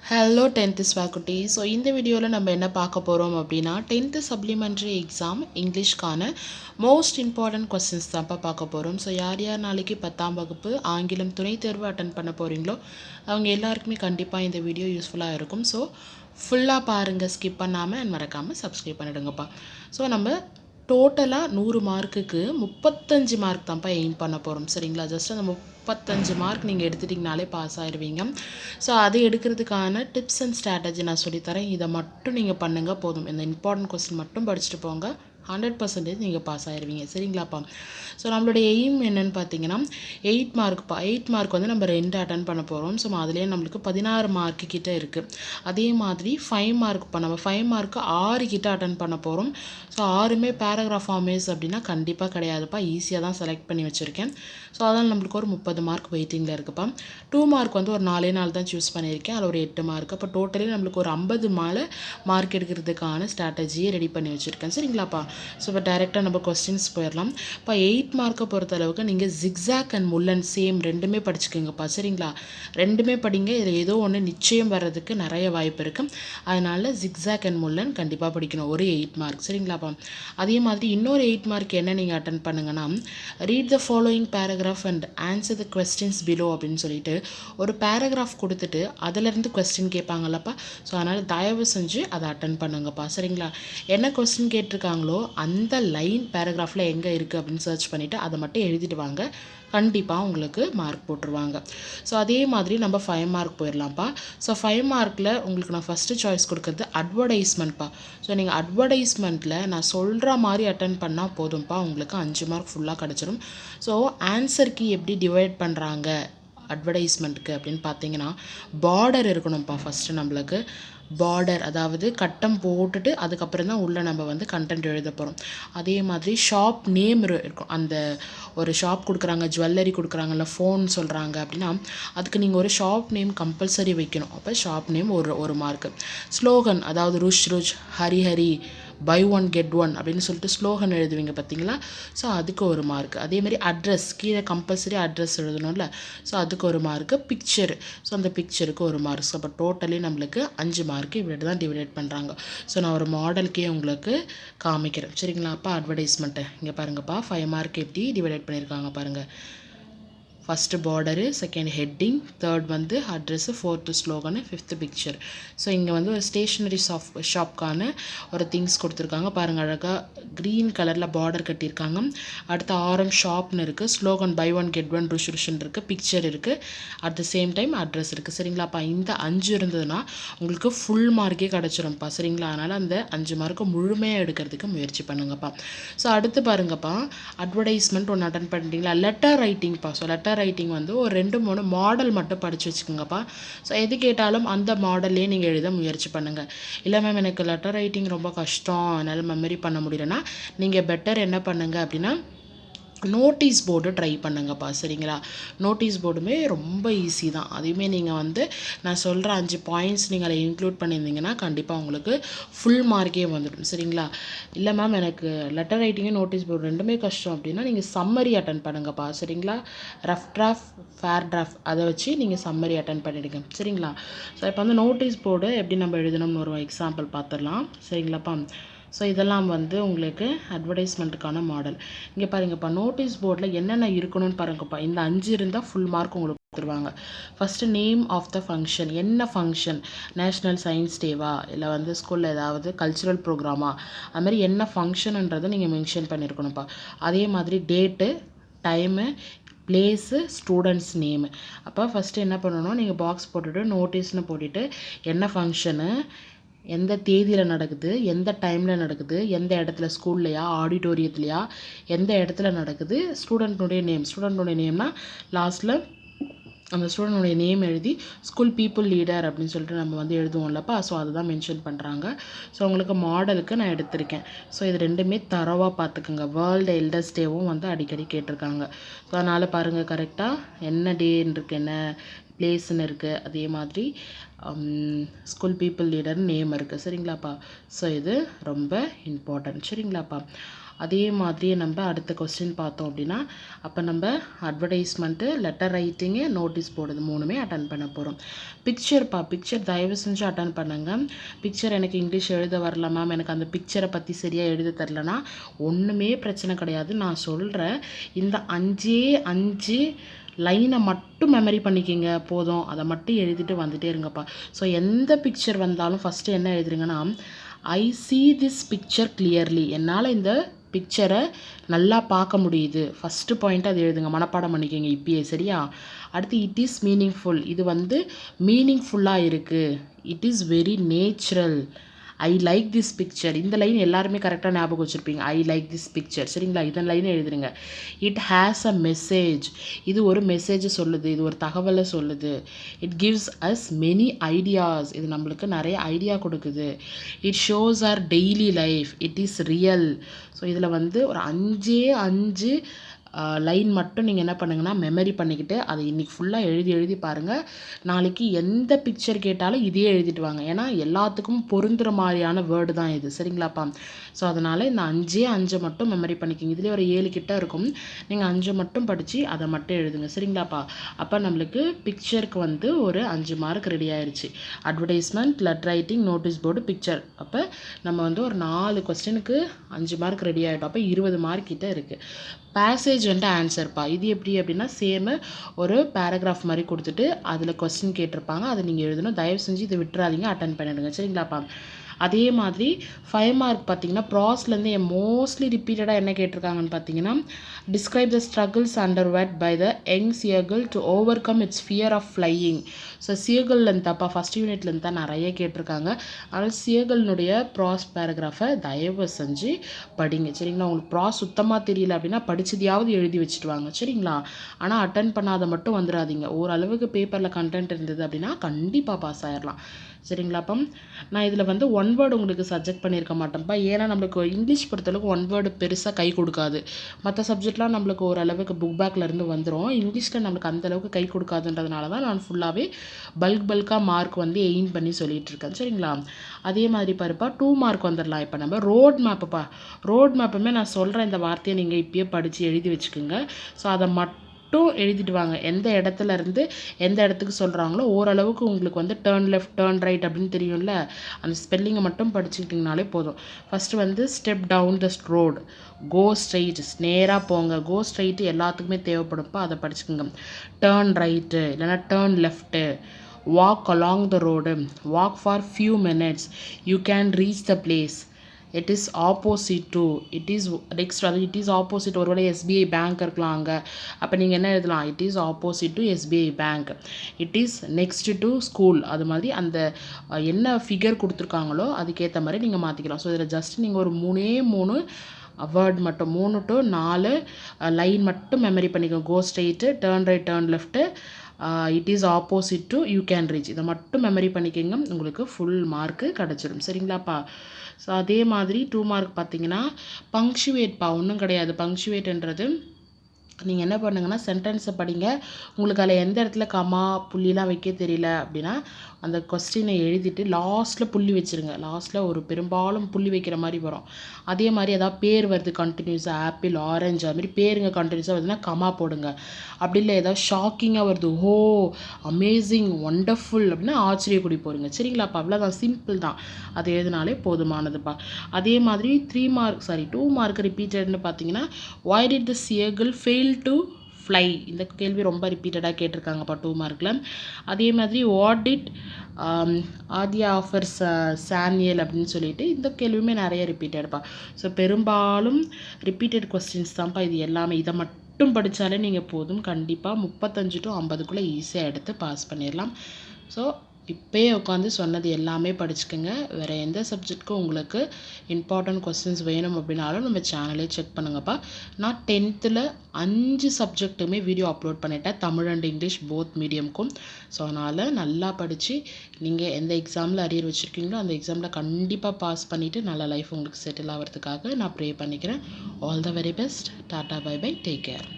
Hello 10th ஸ்வாக்குட்டி. So இந்த வீடியோவில் நம்ம என்ன பார்க்க போகிறோம் அப்படின்னா 10th சப்ளிமெண்ட்ரி எக்ஸாம் இங்கிலீஷ்க்கான மோஸ்ட் இம்பார்ட்டன்ட் கொஸ்டின்ஸ் தான்ப்பா பார்க்க போகிறோம். ஸோ யார் நாளைக்கு 10ஆம் வகுப்பு ஆங்கிலம் துணைத் தேர்வு அட்டன் பண்ண போகிறீங்களோ அவங்க எல்லாருக்குமே கண்டிப்பாக இந்த வீடியோ யூஸ்ஃபுல்லாக இருக்கும். ஸோ ஃபுல்லாக பாருங்கள், ஸ்கிப் பண்ணாமல் மறக்காமல் சப்ஸ்கிரைப் பண்ணிவிடுங்கப்பா. ஸோ நம்ம டோட்டலாக 100 மார்க்குக்கு 35 மார்க் தான்ப்பா எய்ம் பண்ண போகிறோம். சரிங்களா? ஜஸ்ட் அந்த 35 மார்க் நீங்கள் எடுத்துட்டிங்கனாலே பாஸ் ஆயிடுவீங்க. ஸோ அது எடுக்கிறதுக்கான டிப்ஸ் அண்ட் ஸ்ட்ராட்டஜி நான் சொல்லித்தரேன். இதை மட்டும் நீங்கள் பண்ணுங்கள் போதும். இந்த இம்பார்ட்டன்ட் கொஸ்டின் மட்டும் படிச்சுட்டு போங்க, 100% நீங்கள் பாஸ் ஆயிடுவீங்க. சரிங்களாப்பா? ஸோ நம்மளுடைய எய்ம் என்னென்னு பார்த்தீங்கன்னா 8 மார்க்ப்பா. 8 மார்க் வந்து நம்ம 2 அட்டன் பண்ண போகிறோம். ஸோ அதுலேயே நம்மளுக்கு 16 மார்க்கு கிட்டே இருக்குது. அதே மாதிரி 5 மார்க்ப்பா. நம்ம 5 மார்க்கு 6 கிட்ட அட்டன் பண்ண போகிறோம். ஸோ 6மே பேராகிராஃப் ஃபார்மேஸ் அப்படின்னா கண்டிப்பாக கிடையாதுப்பா. ஈஸியாக தான் செலக்ட் பண்ணி வச்சுருக்கேன். ஸோ அதனால் நம்மளுக்கு ஒரு 30 மார்க் வெயிட்டிங்கில் இருக்குப்பா. 2 மார்க் வந்து ஒரு 4 தான் சூஸ் பண்ணியிருக்கேன். அதில் ஒரு 8 மார்க். அப்போ டோட்டலி நம்மளுக்கு ஒரு 50 மேலே மார்க் எடுக்கிறதுக்கான ஸ்ட்ராட்டஜியை ரெடி பண்ணி வச்சுருக்கேன். சரிங்களாப்பா? ஸோ இப்போ டைரெக்டாக நம்ம கொஸ்டின்ஸ் போயிடலாம். இப்போ 8 மார்க்கை பொறுத்தளவுக்கு நீங்கள் ஜிக்ஸாக் அண்ட் முல் அண்ட் சேம் ரெண்டுமே படிச்சுக்கோங்கப்பா. சரிங்களா? ரெண்டுமே படிங்க. இதில் ஏதோ ஒன்று நிச்சயம் வர்றதுக்கு நிறைய வாய்ப்பு இருக்குது. அதனால் ஜிக்ஸாக் அண்ட் முல் அண்ட் கண்டிப்பாக படிக்கணும். ஒரு 8 மார்க். சரிங்களாப்பா? அதே மாதிரி இன்னொரு 8 மார்க் என்ன நீங்கள் அட்டன் பண்ணுங்கன்னா read the following paragraph and answer the questions below அப்படின்னு சொல்லிட்டு ஒரு பேராகிராஃப் கொடுத்துட்டு அதிலேருந்து கொஸ்டின் கேட்பாங்கல்லப்பா. ஸோ அதனால் தயவு செஞ்சு அதை அட்டன் பண்ணுங்கப்பா. சரிங்களா? என்ன கொஸ்டின் கேட்டிருக்காங்களோ அந்த லைன் பேராகிராஃபில் எங்கே இருக்குது அப்படின்னு சர்ச் பண்ணிவிட்டு அதை மட்டும் எழுதிட்டு வாங்க. கண்டிப்பாக உங்களுக்கு மார்க் போட்டுருவாங்க. ஸோ அதே மாதிரி நம்ம 5 மார்க் போயிடலாம்ப்பா. ஸோ 5 மார்க்கில் உங்களுக்கு நான் ஃபஸ்ட்டு சாய்ஸ் கொடுக்குறது அட்வர்டைஸ்மெண்ட்ப்பா. ஸோ நீங்கள் அட்வர்டைஸ்மெண்ட்டில் நான் சொல்கிற மாதிரி அட்டன் பண்ணால் போதும்ப்பா, உங்களுக்கு 5 மார்க் ஃபுல்லாக கிடச்சிரும். ஸோ ஆன்சர் கீ எப்படி டிவைட் பண்ணுறாங்க அட்வர்டைஸ்மெண்ட்டுக்கு அப்படின்னு பார்த்தீங்கன்னா பார்டர் இருக்கணும்ப்பா. ஃபஸ்ட்டு நம்மளுக்கு பார்டர், அதாவது கட்டம் போட்டுட்டு அதுக்கப்புறம் தான் உள்ளே நம்ம வந்து கண்டென்ட் எழுத போகிறோம். அதே மாதிரி ஷாப் நேம் இருக்கும். அந்த ஒரு ஷாப் கொடுக்குறாங்க, ஜுவல்லரி கொடுக்குறாங்கல்ல, ஃபோன் சொல்கிறாங்க அப்படின்னா அதுக்கு நீங்கள் ஒரு ஷாப் நேம் கம்பல்சரி வைக்கணும். அப்போ ஷாப் நேம் ஒரு மார்க்கு. ஸ்லோகன், அதாவது rush rush hurry hurry buy one get one அப்படின்னு சொல்லிட்டு ஸ்லோகன் எழுதுவீங்க பார்த்தீங்களா? ஸோ அதுக்கு ஒரு மார்க். அதேமாதிரி அட்ரஸ் கீழே கம்பல்சரி அட்ரஸ் எழுதணும்ல, ஸோ அதுக்கு ஒரு மார்க்கு. பிக்சர், ஸோ அந்த பிக்சருக்கு ஒரு மார்க். ஸோ அப்போ டோட்டலி நம்மளுக்கு 5 மார்க்கு இப்படி தான் டிவைட் பண்ணுறாங்க. ஸோ நான் ஒரு மாடலுக்கே உங்களுக்கு காமிக்கிறேன். சரிங்களா? அப்போ அட்வர்டைஸ்மெண்ட்டு இங்கே பாருங்கப்பா, 5 மார்க் எப்படி டிவைட் பண்ணியிருக்காங்க பாருங்கள். First border, second heading, third வந்து address, fourth slogan, fifth picture. So இங்கே வந்து ஒரு ஸ்டேஷ்னரி ஷாப்க்கான ஒரு திங்ஸ் கொடுத்துருக்காங்க பாருங்கள். அழகாக க்ரீன் கலரில் பார்டர் கட்டியிருக்காங்க. அடுத்து ஆரஞ்ச் ஷாப்னு இருக்குது, slogan buy one get one rush ருஷன் இருக்குது, பிக்சர் இருக்குது, at the same time address இருக்குது. சரிங்களாப்பா? இந்த 5 இருந்ததுன்னா உங்களுக்கு ஃபுல் மார்க்கே கிடச்சிரும்ப்பா. சரிங்களா? அதனால் அந்த 5 மார்க்கை முழுமையாக எடுக்கிறதுக்கு முயற்சி பண்ணுங்கப்பா. ஸோ அடுத்து பாருங்கப்பா, அட்வர்டைஸ்மெண்ட் ஒன்று அட்டன் பண்ணிட்டீங்களா? லெட்டர் ரைட்டிங்ப்பா. ஸோ லெட்டர் ரைட்டிங் வந்து ஒரு 2-3 மாடல் மட்டும் படித்து வச்சுக்கோங்கப்பா. ஸோ எது கேட்டாலும் அந்த மாடல்லே நீங்கள் எழுத முயற்சி பண்ணுங்கள். இல்லை மேம் எனக்கு லெட்டர் ரைட்டிங் ரொம்ப கஷ்டம், என்னால் மெமரி பண்ண முடியலன்னா நீங்கள் பெட்டர் என்ன பண்ணுங்கள் அப்படின்னா நோட்டீஸ் போர்டு ட்ரை பண்ணுங்கப்பா. சரிங்களா? நோட்டீஸ் போர்டுமே ரொம்ப ஈஸி தான். அதையுமே நீங்கள் வந்து நான் சொல்கிற 5 பாயிண்ட்ஸ் நீங்கள் அதை இன்க்ளூட் பண்ணியிருந்தீங்கன்னா கண்டிப்பாக உங்களுக்கு ஃபுல் மார்க்கே வந்துடும். சரிங்களா? இல்லை மேம் எனக்கு லெட்டர் ரைட்டிங்கும் நோட்டீஸ் போர்டு ரெண்டுமே கஷ்டம் அப்படின்னா நீங்கள் சம்மரி அட்டன் பண்ணுங்கப்பா. சரிங்களா? ரஃப் டிராஃப்ட், ஃபேர் டிராஃப்ட் அதை வச்சு நீங்கள் சம்மரி அட்டன் பண்ணிவிடுங்க. சரிங்களா? ஸோ இப்போ வந்து நோட்டீஸ் போர்டு எப்படி நம்ம எழுதணும்னு ஒரு எக்ஸாம்பிள் பார்த்துடலாம். சரிங்களாப்பா? ஸோ இதெல்லாம் வந்து உங்களுக்கு அட்வர்டைஸ்மெண்ட்டுக்கான மாடல். இங்கே பாருங்கப்பா, நோட்டீஸ் போர்டில் என்னென்ன இருக்கணும்னு பாருங்கப்பா. இந்த 5 இருந்தால் ஃபுல் மார்க் உங்களுக்கு கொடுத்துருவாங்க. First name of the function. என்ன ஃபங்க்ஷன்? நேஷ்னல் சயின்ஸ் டேவா, இல்லை வந்து ஸ்கூலில் ஏதாவது கல்ச்சுரல் ப்ரோக்ராமா, அதுமாதிரி என்ன ஃபங்க்ஷனுன்றதை நீங்கள் மென்ஷன் பண்ணியிருக்கணும்ப்பா. அதே மாதிரி date, time, place, students name. அப்போ ஃபஸ்ட்டு என்ன பண்ணணும், நீங்கள் பாக்ஸ் போட்டுட்டு நோட்டீஸ்னு போட்டுட்டு என்ன ஃபங்க்ஷனு, எந்த தேதியில் நடக்குது, எந்த டைமில் நடக்குது, எந்த இடத்துல, ஸ்கூல்லையா, ஆடிட்டோரியத்துலையா, எந்த இடத்துல நடக்குது, ஸ்டூடெண்ட்னுடைய நேம். ஸ்டூடெண்ட்னுடைய நேம்னா லாஸ்ட்டில் அந்த ஸ்டூடெண்ட்னுடைய நேம் எழுதி ஸ்கூல் பீப்புள் லீடர் அப்படின்னு சொல்லிட்டு நம்ம வந்து எழுதுவோம்லப்பா. ஸோ அதுதான் மென்ஷன் பண்ணுறாங்க. ஸோ உங்களுக்கு மாடலுக்கு நான் எடுத்திருக்கேன். ஸோ இது ரெண்டுமே தரவாக பார்த்துக்குங்க. வேர்ல்டு எல்டர்ஸ் டேவும் வந்து அடிக்கடி கேட்டிருக்காங்க. ஸோ அதனால் பாருங்கள் கரெக்டாக என்ன டேன்னு இருக்குது, என்ன பிளேஸ்ன்னு இருக்குது, அதே மாதிரி ஸ்கூல் பீப்புள் லீடர் நேம் இருக்குது. சரிங்களாப்பா? ஸோ இது ரொம்ப இம்பார்ட்டன்ட். சரிங்களாப்பா? அதே மாதிரியே நம்ம அடுத்த கொஸ்டின் பார்த்தோம் அப்படின்னா அப்போ நம்ம advertisement, letter writing, notice board இது 3மே அட்டன் பண்ண போகிறோம். பிக்சர் தயவு செஞ்சு அட்டன் பண்ணுங்க. பிக்சர் எனக்கு இங்கிலீஷ் எழுத வரல மேம், எனக்கு அந்த பிக்சரை பற்றி சரியாக எழுத தெரிலனா ஒன்றுமே பிரச்சனை கிடையாது. நான் சொல்கிறேன், இந்த 5 லைனை மட்டும் மெமரி பண்ணிக்கிங்க போதும். அதை மட்டும் எழுதிட்டு வந்துட்டே இருங்கப்பா. ஸோ எந்த பிக்சர் வந்தாலும் ஃபஸ்ட்டு என்ன எழுதுறீங்கன்னா, ஐ see this picture clearly. என்னால் இந்த பிக்சரை நல்லா பார்க்க முடியுது. ஃபஸ்ட்டு பாயிண்ட் அது எழுதுங்க, மனப்பாடம் பண்ணிக்கோங்க இப்பயே, சரியா? அடுத்து இட் இஸ் மீனிங்ஃபுல். இது வந்து மீனிங்ஃபுல்லாக இருக்குது. It is very natural. I like this picture. இந்த லைன் எல்லாருமே கரெக்டாக ஞாபகம் வச்சுருப்பீங்க. ஐ லைக் திஸ் பிக்சர், சரிங்களா? இதன் லைனை எழுதுருங்க. It has a message. இது ஒரு மெசேஜை சொல்லுது, இது ஒரு தகவலை சொல்லுது. It gives us many ideas. இது நம்மளுக்கு நிறைய ஐடியா கொடுக்குது. It shows our daily life. It is real. So இதில் வந்து ஒரு 5 லைன் மட்டும் நீங்கள் என்ன பண்ணுங்கன்னா மெமரி பண்ணிக்கிட்டு அதை இன்றைக்கி ஃபுல்லாக எழுதி பாருங்கள். நாளைக்கு எந்த பிக்சர் கேட்டாலும் இதையே எழுதிட்டு வாங்க. ஏன்னா எல்லாத்துக்கும் பொருந்துகிற மாதிரியான வேர்டு தான் இது, சரிங்களாப்பா? ஸோ அதனால் இந்த 5 மட்டும் மெமரி பண்ணிக்கிங்க. இதுலேயே ஒரு 7 கிட்ட இருக்கும். நீங்கள் 5 மட்டும் படித்து அதை மட்டும் எழுதுங்க, சரிங்களாப்பா? அப்போ நம்மளுக்கு பிக்சருக்கு வந்து ஒரு 5 மார்க் ரெடி ஆயிடுச்சு. Advertisement, letter writing, notice board, picture. அப்போ நம்ம வந்து ஒரு 4 கொஸ்டினுக்கு 5 மார்க் ரெடி ஆகிட்டோம். அப்போ 20 மார்க் கிட்ட இருக்குது. பேசேஜ் வந்து ஆன்சர்ப்பா. இது எப்படி அப்படின்னா சேமு ஒரு பேராகிராஃப் மாதிரி கொடுத்துட்டு அதில் கொஸ்டின் கேட்டிருப்பாங்க, அதை நீங்கள் எழுதணும். தயவு செஞ்சு இதை விட்டுறாதீங்க, அட்டன் பண்ணிடுங்க, சரிங்களாப்பா? அதே மாதிரி 5 மார்க் பார்த்தீங்கன்னா ப்ராஸ்லேருந்து மோஸ்ட்லி ரிப்பீட்டடாக என்ன கேட்டிருக்காங்கன்னு பார்த்தீங்கன்னா, describe the struggles underwent by the young seagull to overcome its fear of flying. So சியர்கல்லேருந்து தான்ப்பா, ஃபஸ்ட் யூனிட்லேருந்து தான் நிறைய கேட்டிருக்காங்க. அதனால் சியர்கல்னுடைய ப்ராஸ் பேராகிராஃபை தயவு செஞ்சு படிங்க, சரிங்களா? உங்களுக்கு ப்ராஸ் சுத்தமாக தெரியல அப்படின்னா படிச்சதையாவது எழுதி வச்சுட்டு வாங்க, சரிங்களா? ஆனால் அட்டன் பண்ணாத மட்டும் வந்துடாதீங்க. ஓரளவுக்கு பேப்பரில் கண்டென்ட் இருந்தது அப்படின்னா கண்டிப்பாக பாஸ் ஆயிடலாம், சரிங்களாப்பா? நான் இதில் வந்து 1 வேர்டு உங்களுக்கு சஜெக்ட் பண்ணியிருக்க மாட்டேன்ப்பா. ஏன்னா நம்மளுக்கு இங்கிலீஷ் பொறுத்தளவுக்கு 1 வேர்டு பெருசாக கை கொடுக்காது. மற்ற சப்ஜெக்ட்லாம் நம்மளுக்கு ஓரளவுக்கு புக் பேக்லேருந்து வந்துடும். இங்கிலீஷில் நம்மளுக்கு அந்தளவுக்கு கை கொடுக்காதுன்றதுனால தான் நான் ஃபுல்லாகவே பல்காக மார்க் வந்து எய்ம் பண்ணி சொல்லிகிட்ருக்கேன், சரிங்களா? அதே மாதிரி பாருப்பா 2 மார்க் வந்துடலாம். இப்போ நம்ம ரோட் மேப்புப்பா. ரோட் மேப்புமே நான் சொல்கிறேன், இந்த வார்த்தையை நீங்கள் இப்பயே படித்து எழுதி வச்சுக்கோங்க. ஸோ அதை மட்டும் எழுதிட்டு வாங்க. எந்த இடத்துல இருந்து எந்த இடத்துக்கு சொல்கிறாங்களோ ஓரளவுக்கு உங்களுக்கு வந்து டேர்ன் லெஃப்ட், டேர்ன் ரைட் அப்படின்னு தெரியும்ல, அந்த ஸ்பெல்லிங்கை மட்டும் படிச்சுக்கிட்டிங்கனாலே போதும். ஃபஸ்ட்டு வந்து step down the road, go straight, நேராக போங்க. கோ ஸ்ட்ரைட்டு எல்லாத்துக்குமே தேவைப்படும்ப்பா, அதை படிச்சுக்கோங்க. டேர்ன் ரைட்டு இல்லைனா turn left, walk along the road, walk for few minutes, you can reach the place, it is opposite to, it is next, it is opposite. ஒருவேளை SBI bank இருக்கலாம் அங்கே, அப்போ நீங்கள் என்ன எழுதலாம், it is opposite to SBI bank, it is next to school. அது மாதிரி அந்த என்ன ஃபிகர் கொடுத்துருக்காங்களோ அதுக்கேற்ற மாதிரி நீங்கள் மாற்றிக்கலாம். ஸோ இதில் ஜஸ்ட் நீங்கள் ஒரு 3 வேர்ட் மட்டும் 3 to 4 லைன் மட்டும் மெமரி பண்ணிக்கோங்க. Go straight, turn right, turn left, it is opposite to you can reach. இதை மட்டும் மெமரி பண்ணிக்கோங்க, உங்களுக்கு ஃபுல் மார்க்கு கிடச்சிடும், சரிங்களாப்பா? ஸோ அதே மாதிரி 2 மார்க் பார்த்தீங்கன்னா பங்க்சுவேட்ப்பா. ஒன்றும் கிடையாது. பங்க்சுவேட்ன்றது நீங்கள் என்ன பண்ணுங்கன்னா சென்டென்ஸை படிங்க. உங்களுக்கு அதில் எந்த இடத்துல கமா புள்ளிலாம் வைக்க தெரியல அப்படின்னா அந்த கொஸ்டினை எழுதிட்டு லாஸ்ட்டில் புள்ளி வச்சுருங்க. லாஸ்ட்டில் ஒரு பெரும்பாலும் புள்ளி வைக்கிற மாதிரி வரும். அதே மாதிரி ஏதாவது பேர் வருது கண்டினியூஸாக, ஆப்பிள், ஆரஞ்சு, அது மாதிரி பேருங்க கண்டினியூஸாக வருதுன்னா கமா போடுங்க. அப்படி இல்லை ஏதாவது ஷாக்கிங்காக வருது, ஓ அமேசிங், ஒண்டர்ஃபுல் அப்படின்னா ஆச்சரியக்குடி போடுங்க, சரிங்களா? அப்போ அவ்வளோதான், சிம்பிள் தான். அது எழுதினாலே போதுமானதுப்பா. அதே மாதிரி 2 மார்க் ரிப்பீட்டட்னு பார்த்தீங்கன்னா, why did the seagull fail to fly? இந்த கேள்வி ரொம்ப ரிப்பீட்டடாக கேட்டிருக்காங்கப்பா 2 மார்க்கில். அதே மாதிரி வாட் டிட் ஆதியா ஆஃபர்ஸ் சானியல் அப்படின்னு சொல்லிட்டு இந்த கேள்வியுமே நிறைய ரிப்பீட்டட்ப்பா. ஸோ பெரும்பாலும் ரிப்பீட்டட் கொஸ்டின்ஸ் தான்ப்பா இது எல்லாமே. இதை மட்டும் படித்தாலே நீங்கள் போதும், கண்டிப்பாக 35 to 50க்குள்ளே ஈஸியாக எடுத்து பாஸ் பண்ணிடலாம். ஸோ இப்போயே உட்காந்து சொன்னது எல்லாமே படிச்சுக்கோங்க. வேறு எந்த சப்ஜெக்ட்டுக்கும் உங்களுக்கு இம்பார்ட்டன்ட் கொஸ்டின்ஸ் வேணும் அப்படின்னாலும் நம்ம சேனலே செக் பண்ணுங்கப்பா. நான் 10th 5 சப்ஜெக்ட்டுமே வீடியோ அப்லோட் பண்ணிட்டேன், தமிழ் அண்ட் இங்கிலீஷ் போத் மீடியமுக்கும். ஸோ அதனால் நல்லா படித்து நீங்கள் எந்த எக்ஸாமில் அரியர் வச்சுருக்கீங்களோ அந்த எக்ஸாமில் கண்டிப்பாக பாஸ் பண்ணிவிட்டு நல்ல லைஃப் உங்களுக்கு செட்டில் ஆகிறதுக்காக நான் ப்ரே பண்ணிக்கிறேன். All the very best. Tata, bye bye, take care.